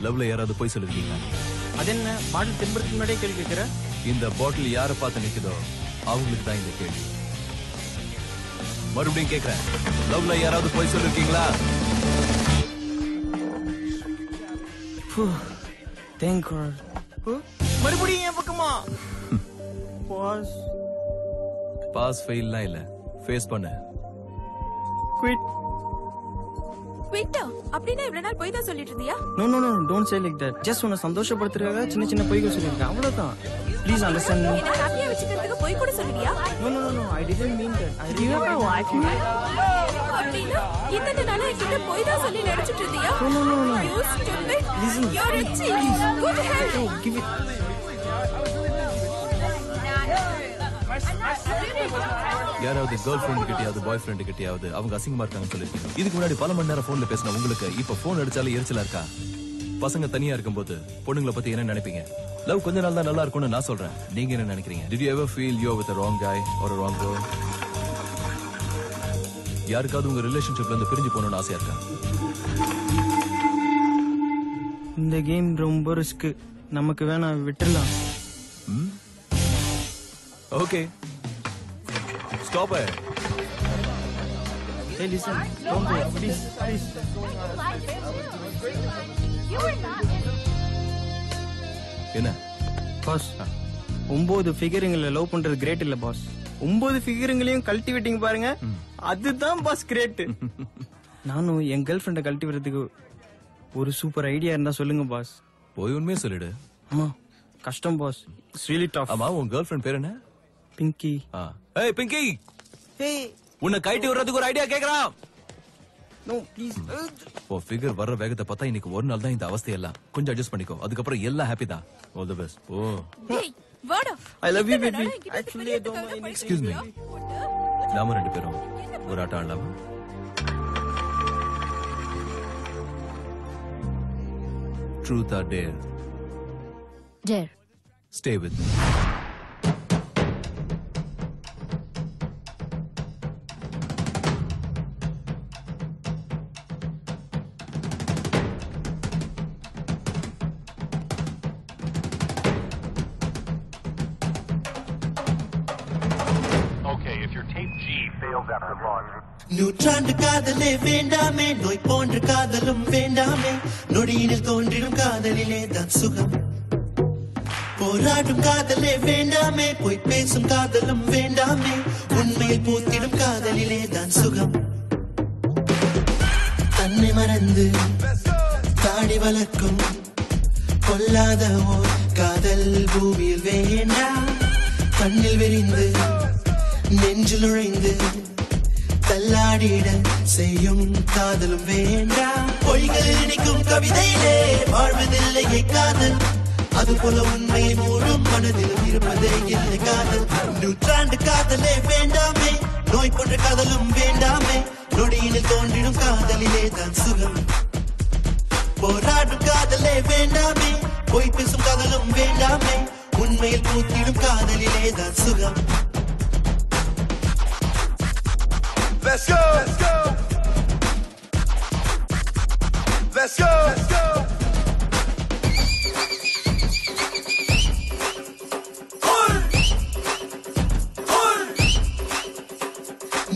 லவ்ல யாராவது போய் சொல்லிருக்கீங்க? அது என்ன பாட்டில் திரும்பறதுக்கு முன்னாடியே கேள்வி கேட்கிற? இந்த பாட்டில் யாரை பார்த்து நிக்குதோ அவங்களுக்கு தான் இந்த கேள்வி. மறுபடியும் கேட்கிறேன், லவ்ல யாராவது போய் சொல்லிருக்கீங்களா? Thank God. மறுபடியும் என் பக்கமா? பாஸ். பாஸ் ஃபெயில்லாம் இல்ல, ஃபேஸ் பண்ணு. Quit. குயிட்டா? அப்படினா இவ்வளவு நாள் போய் தான் சொல்லிட்டு இருந்தியா? No, don't say like that. Just உன்னை சந்தோஷப்படுத்துறதுக்காக சின்ன சின்ன பொய்கள் சொல்லிருக்கேன், அவ்வளவுதான். Please understand me. என்ன ஹாப்பியா வச்சுக்கிறதுக்கு பொய் கூட சொல்லுவியா? No, I didn't mean that. I Do you ever like me? அப்படினா இத்தனை நாளா என்கிட்ட பொய் தான் சொல்லி நடிச்சிட்டு இருந்தியா? No. You stupid. Listen. You're a cheat. Go to hell. No, give it. யாராவது கேர்ள் ஃபிரெண்ட் கிட்டயாவது பாய் ஃபிரெண்ட் கிட்டயாவது அவங்க அசிங்கமா இருக்காங்கன்னு சொல்லிருக்கீங்க. இதுக்கு முன்னாடி பல மணி நேரம் போன்ல பேசின உங்களுக்கு இப்ப போன் அடிச்சாலே எரிச்சலா இருக்கா? பசங்க தனியா இருக்கும்போது பொண்ணுங்களை பத்தி என்ன நினைப்பீங்க? லவ் கொஞ்ச நாள் தான் நல்லா இருக்கும்னு நான் சொல்றேன், நீங்க என்ன நினைக்கிறீங்க? Did you ever feel you're with a wrong guy or a wrong girl? யாருக்காவது உங்க ரிலேஷன்ஷிப்ல இருந்து பிரிஞ்சு போகணும்னு ஆசையா இருக்கா? இந்த கேம் ரொம்ப ரிஸ்க், நமக்கு வேணா விட்டுறலாம். Okay, stop it. Hey, listen, don't go, please. என்ன பாஸ், 9 ஃபிகருங்களை லவ் பண்றது கிரேட் இல்ல பாஸ். 9 ஃபிகருங்களையும் கல்டிவேட்டிங் பாருங்க, அதுதான் பாஸ் கிரேட். நானும் என் கேர்ள் ஃபிரெண்டை கல்டிவேறதுக்கு ஒரு சூப்பர் ஐடியா இருந்தா சொல்லுங்க பாஸ். போய் உண்மையே சொல்லிடு. ஆமா, கஷ்டம் பாஸ். It's really tough. ஆமா, உன் கேர்ள் ஃபிரெண்ட் பேர் என்ன? பிங்கி. ஏய் பிங்கி, ஏய் உன்னை கைட்டி விடுறதுக்கு ஒரு ஐடியா கேக்குறான். No please. ஓ ஃபிகர் வர்ற வேகத்தை பார்த்தா இன்னைக்கு ஒரு நாள் தான் இந்த அவஸ்தை எல்லாம். கொஞ்சம் அட்ஜஸ்ட் பண்ணிக்கோ, அதுக்கப்புறம் எல்லாம் ஹாப்பி தான். All the best. ஓ டேய் வாடா. I love you baby. Actually I don't know. Excuse me, நாம ரெண்டு பேரும் ஒரு ஆட்டம் ஆடலாமா? Truth or dare? Dare. Stay with me. Okay, if your tape G fails after launch. நூற்றாண்டு காதலே வேண்டாமே, நோய் போன்ற காதலும் வேண்டாமே, நொடியினில் தோன்றிடும் காதலிலே தான் சுகம். போராடும் காதலே வேண்டாமே, போய் பேசும் காதலும் வேண்டாமே, உண்மையில் பூத்திடும் காதலிலே தான் சுகம். தன்னை மறந்து தாடி வளர்க்கும் கொல்லாத ஓர் காதல் பூமியில் வேண்டாம். கண்ணில் விரிந்து நெஞ்சில் நுழைந்து தள்ளாடிட செய்யும் காதலும் வேண்டாம். பொய்களில் இணைக்கும் கவிதையிலே வாழ்வதில்லையே காதல், அதுபோல உண்மையை மூடும் மனதிலும் இருப்பதே இல்லை காதல். நூற்றாண்டு காதலே வேண்டாமே, நோய் போன்ற காதலும் வேண்டாமே, நொடியினில் தோன்றிடும் காதலிலே தான் சுகம். போராடும் காதலே வேண்டாமே, பொய் பேசும் காதலும் வேண்டாமே, உண்மையில் பூத்திடும் காதலிலே தான் சுகம். Let's go. Let's go. Let's go. Let's go.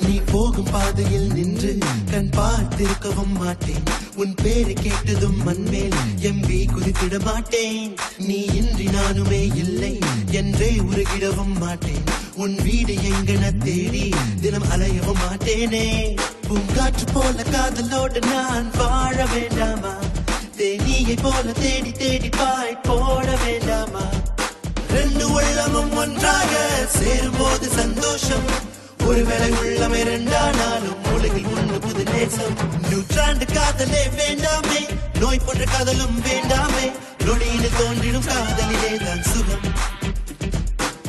நீ போகும் பாதையில் நின்று கண் பார்த்திருக்கவும் மாட்டேன். உன் பேரை கேட்டதும் மண்மேல் எம்பி குதித்திட மாட்டேன். நீ இன்றி நானுமே இல்லை என்றே உருகிடவும் மாட்டேன். உன் வீடு எங்கென தேடி தினம் அலையவும் மாட்டேனே. பூங்காற்று போல காதலோடு நான் வாழ வேண்டாமா? தேனியை போல தேடி தேடி பாய் போட வேண்டாமா? ரெண்டு உள்ளமும் ஒன்றாக சேரும் போது சந்தோஷம். ஒருவேளை உள்ளமே ரெண்டானாலும் உலகில் ஒன்று புது நேசம். நூற்றாண்டு காதலே வேண்டாமே, நோய் போன்ற காதலும் வேண்டாமே, நொடியினில் தோன்றிடும் காதலிலே தான் சுகம்.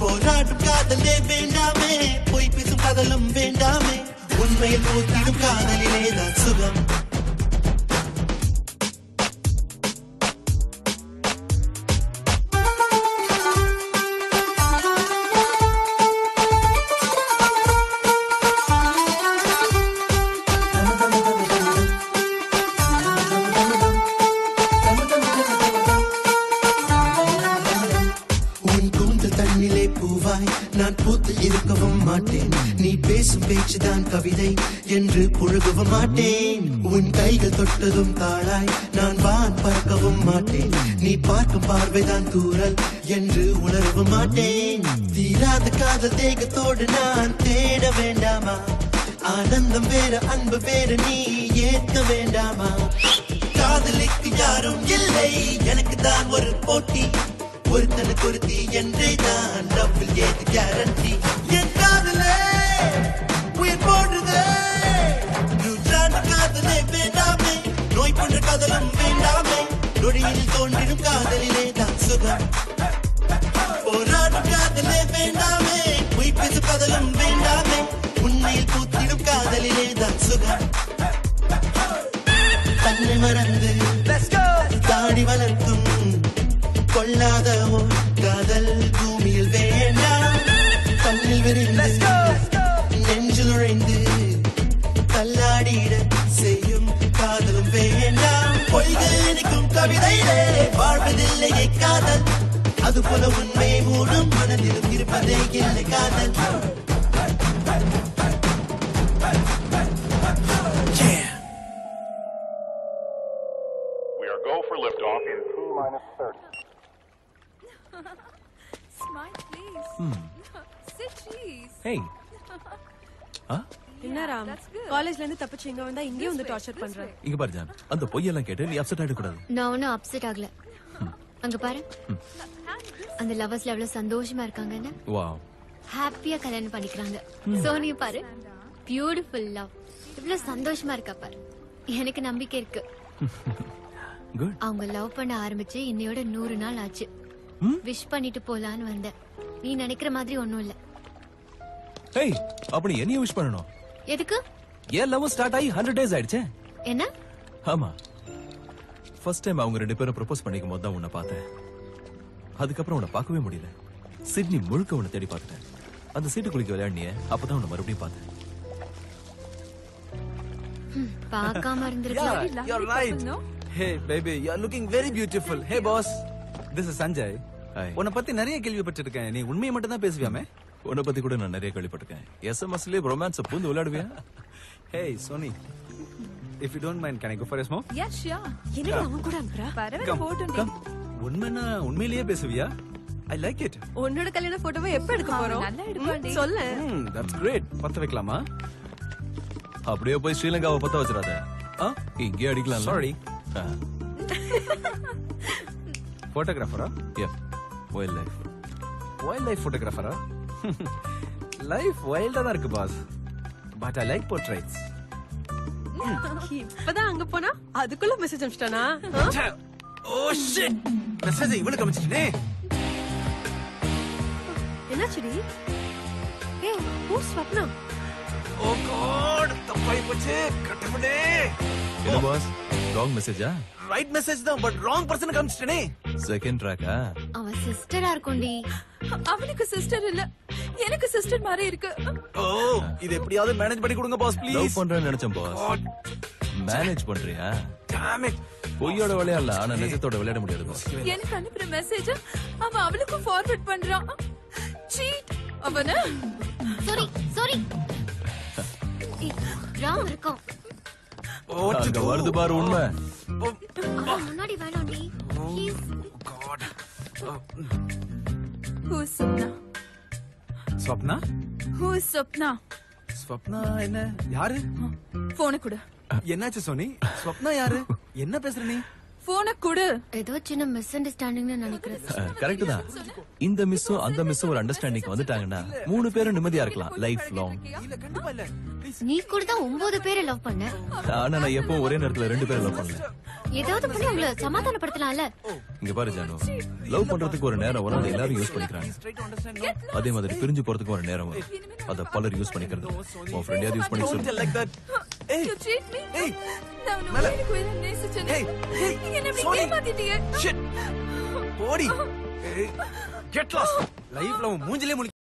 போராடும் காதலே வேண்டாமே, பொய் பேசும் காதலும் வேண்டாமே, உண்மையில் பூத்திடும் காதலிலே தான் சுகம். பேசும் பேச்சுதான் கவிதை என்று புழுகவ மாட்டேன். உன் கைகள் தொட்டதும் தாளாய் நான் வான் பறக்கவும் மாட்டேன். நீ பார்க்கும் பார்வைதான் தூரல் என்று உணரவும் மாட்டேன். தீராத காதல் தேகத்தோடு நான் தேட வேண்டாமா? ஆனந்தம் வேற அன்பு வேற நீ ஏற்க வேண்டாமா? காதலிக்கு யாரும் இல்லை, எனக்கு தான் ஒரு போட்டி. ஒருத்தனுக்கு ஒருத்தி என்றே தான் லவ்வில் ஏது கேரண்டி. என் காதலே உயிர் போடுதே, நூற்றாண்டு காதலே வேண்டாமே, நோய் போன்ற காதலும் வேண்டாமே. நொடியில் தோன்றிடும் காதலிலே தான் சுகம், போராடும் காதலே வேண்டாமே. பொய் பேசு காதலும் வேண்டாமே, உண்மையில் பூத்திடும் காதலிலே தான் சுகம். தன்னை மறந்து தாடி வளர்த்தும் கொள்ளாத காதல் பூமியில் வேண்டாம். கண்ணில் விரிந்து நெஞ்சில் நுழைந்து தள்ளாடிட செய்யும் காதலும் வேண்டாம். பொய்தேனிக்கும் கவிதையிலே வாழ்வதில்லையே காதல், அதுபோல உண்மையை மூடும் மனதிலும் இருப்பதே இல்லை காதல். We are go for liftoff in T-30. Smile, please. Sit, cheese. Hey. என்ன ராம், காலேஜ்ல இருந்து தப்பிச்சு இங்க வந்தா இங்கேயும் வந்து டார்ச்சர் பண்ற. இங்க பாரு ஜான், அந்த பொய்யெல்லாம் கேட்டு நீ அப்செட் ஆயிட கூடாது. நான் ஒன்னும் அப்செட் ஆகல. அங்க பாரு, அந்த லவர்ஸ்ல எவ்வளவு சந்தோஷமா இருக்காங்கன்னு. வாவ். ஹாப்பியா கல்யாணம் பண்ணிக்கிறாங்க. சோனிய பாரு, பியூட்டிஃபுல் லவ். இவ்வளவு சந்தோஷமா இருக்கா பாரு. எனக்கு நம்பிக்கை இருக்கு. குட். அவங்க லவ் பண்ண ஆரம்பிச்சு இன்னையோட 100 நாள் ஆச்சு. விஷ் பண்ணிட்டு போலான்னு வந்தேன். நீ நினைக்கிற மாதிரி ஒண்ணும் இல்ல. ஹேய், அப்படி என்னைய விஷ் பண்ணனும்? எதுக்கு? ஏன் லவ் ஸ்டார்ட் ஆகி 100 days ஆயிடுச்சே. என்ன? ஆமா, ஃபர்ஸ்ட் டைம் அவங்க 2 பேரும் ப்ரோபோஸ் பண்ணிக்கும் போது தான் உன்னை பார்த்தேன். அதுக்கப்புறம் உன்னை பார்க்கவே முடியல. சிட்னி முழுக்க உன்னை தேடி பார்த்துட்டேன். அந்த சீட்டு குளிக்க விளையாடினியே, அப்பதான் உன்னை மறுபடியும் பார்த்தேன். பார்க்காம இருந்திருக்கலாம். You're right. Hey baby, you're looking very beautiful. Hey boss, this is Sanjay. Hi. உன்னை பத்தி நிறைய கேள்விப்பட்டிருக்கேன். நீ உண்மையை மட்டும் தான் பேசுவியாமே? உன்னை பத்தி கூட நான் நிறைய கேள்விப்பட்டிருக்கேன். எஸ்எம்எஸ்லயே ரொமான்ஸ் பூந்து விளையாடுவியா? Hey Sony, if you don't mind, can I go for a smoke? Yeah, sure. என்னடா அவன் கூட அனுப்புறா? பரவாயில்ல, போட்டும். உண்மைனா உண்மையிலேயே பேசுவியா? I like it. உன்னோட கல்யாண போட்டோவை எப்ப எடுக்க போறோம்? நல்லா எடுப்பாண்டி. சொல்லு. That's great. பத்த வைக்கலாமா? அப்படியே போய் ஸ்ரீலங்காவை பத்த வச்சிடாத. இங்கே அடிக்கலாம். Sorry. Photographer? Yeah, wildlife. Wildlife photographer? Life wild-ஆ தான் இருக்கு boss. But I like portraits. இப்பதான் அங்க போனா அதுக்குள்ள மெசேஜ் அனுப்பிச்சிட்டானா? Oh shit! மெசேஜ் இவனுக்கு அனுப்பிச்சிட்டே. என்னாச்சுடி? ஏய், who's ஸ்வப்னா? Oh god! தப்பாய் போச்சு. கட்டப்படே. என்ன பாஸ், ராங் மெசேஜா? ரைட் மெசேஜ் தான், பட் ராங் பர்சனுக்கு அனுப்பிச்சிட்டே. செகண்ட் ட்ராக்கா? அவன் சிஸ்டரா இருக்கும்டி. அவனுக்கு சிஸ்டர் இல்ல, எனக்கு சிஸ்டர் மாதிரி இருக்கு. ஓ, இது எப்படியாவது மேனேஜ் பண்ணி கொடுங்க பாஸ் ப்ளீஸ். லவ் பண்றேன்னு நினைச்சேன் பாஸ். மேனேஜ் பண்றியா? Damn it. பொய்யோட விளையாடல, ஆனா நிஜத்தோட விளையாட முடியாது பாஸ். எனக்கு அனுப்புற மெசேஜ் அவன் அவளுக்கு ஃபார்வர்ட் பண்றான். சீட் அவன. சாரி. ராம் இருக்கும். அங்க வருது பாரு உண்மை. முன்னாடி வேணாண்டி. Please. God. Who is Swapna? Swapna? Who is Swapna? Swapna என்ன? யாரு? போன குடு. என்னாச்சு சோனி? ஸ்வப்னா யாரு? என்ன பேசுற நீ? போன குடு. ஏதோ சின்ன மிஸ் அண்டர்ஸ்டாண்டிங்னு நினைக்கிறேன். கரெக்ட் தான். இந்த மிஸ்ஸும் அந்த மிஸ்ஸும் ஒரு அண்டர்ஸ்டாண்டிங் வந்துட்டாங்கன்னா 3 பேரும் நிம்மதியா இருக்கலாம் லைஃப் லாங். இல்ல கண்டிப்பா இல்ல. நீ கூட தான் 9 பேரை லவ் பண்ண. ஆனா நான் எப்பவும் ஒரே நேரத்துல 2 பேரை லவ் பண்ணல. ஏதாவது பண்ணி உங்களை சமாதானப்படுத்தலாம்ல. இங்க பாரு ஜானு, லவ் பண்றதுக்கு ஒரு நேரம் வரும், அதை எல்லாரும் யூஸ் பண்ணிக்கிறாங்க. அதே மாதிரி பிரிஞ்சு போறதுக்கு ஒரு நேரம் வரும், அதை பலர் யூஸ் பண்ணிக்கிறது. உன் ஃப்ரெண்ட் யார் யூஸ் பண்ணி சொல்லு. Like that. Hey. You cheat me? Hey. நான் உன்னை உயிருக்கு நேசிச்சேன். Hey. நீங்க என்ன இப்படி Sorry. ஏமாத்திட்டீங்க? Shit. போடி. Get lost. லைஃப்ல மூஞ்சிலே